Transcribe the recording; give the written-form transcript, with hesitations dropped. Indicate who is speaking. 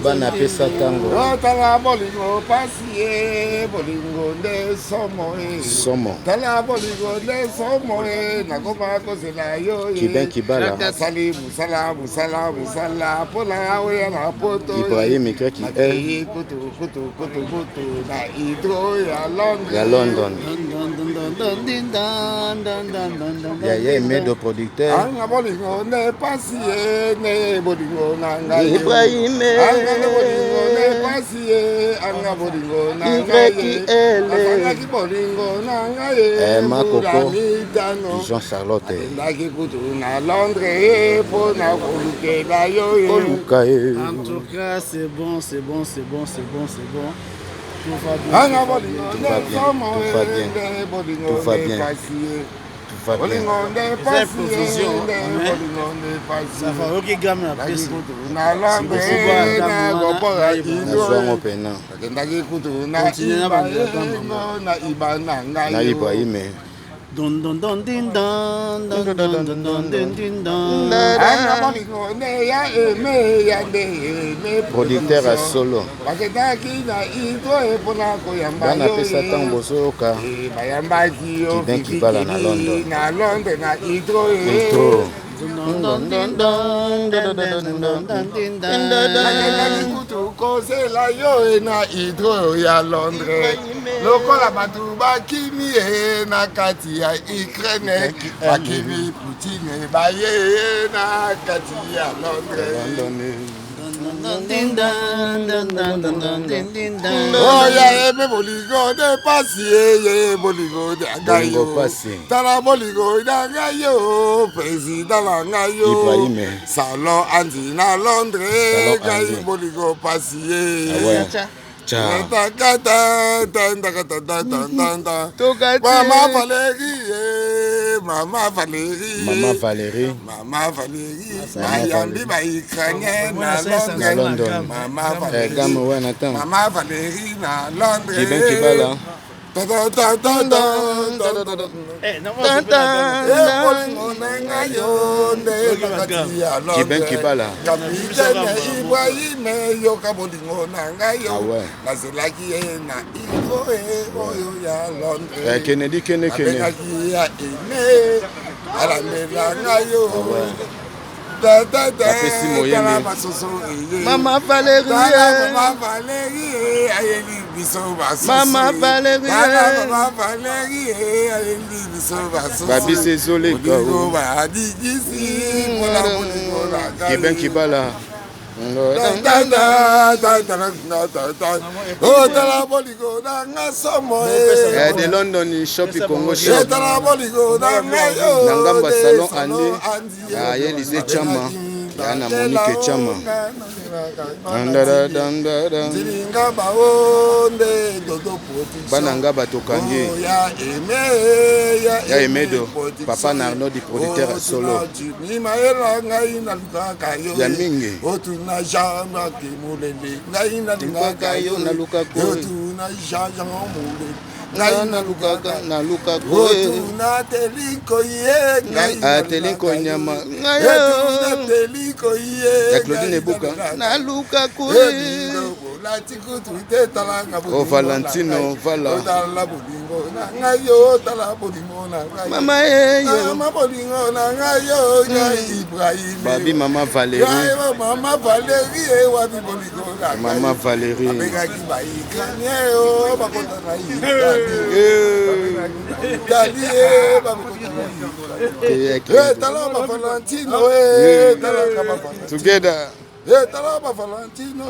Speaker 1: Bana pesa tango.
Speaker 2: Tala bolingo pasie bolingo de somo. Tala bolingo de somo nakoma kozela yo.
Speaker 1: Kiben Kibala.
Speaker 2: Sali musala pola we na poto.
Speaker 1: Ibrahim Kreki
Speaker 2: kutu na hydro ya Londres.
Speaker 1: Ya London. Ya Medo producteur.
Speaker 2: Anga bolingo ne pasie ne bolingo nanga.
Speaker 1: Ibrahim
Speaker 2: bolingo ne pasie anga bolingo nanga. Anga bolingo nanga.
Speaker 1: Makoko. Jean Charlotte.
Speaker 2: Ndaki kutu na Londres pour na kolukela yo.
Speaker 3: En tout cas, c'est bon. Tout va bien.
Speaker 1: Tout va bien.
Speaker 3: Ça va ok gamme la peste.
Speaker 1: Na Ibrahim. Producteur à solo. Bana pesa tango soka. Kiben Kibala na London.
Speaker 2: Na hydro. Kozela yo na hydro ya Londres. Lokola batu bakimi na kati ya Ukraine. Bakimi Poutine baye na kati ya Londres. Oya eme bolingo de pasie bolingo de agayo. Tala bolingo de agayo. Président langayo.
Speaker 1: Ibrahim.
Speaker 2: Salon andi na Londres. Gayi bolingo pasie. Mama Valérie. Ayambi ba Ukraine na London. Mama Valérie na Londres.
Speaker 1: Kiben Kibala. Kiben Kibala. Kennedy. Maman Valérie. Babi Sezole Kiben Kibala. De London shop Congo shop. Nangamba salon Andi. Elise Chama. Yana Monique Chama. Bananga Batokangi. Ya Emedo. Papa Narno di producteur solo. Ya mingi. Telinko nyama. Ya Claudine Buka. Oh Valentino Vala. Mama Babi Mama Valérie. Mama Valérie. Together.
Speaker 2: Talaba Valentino.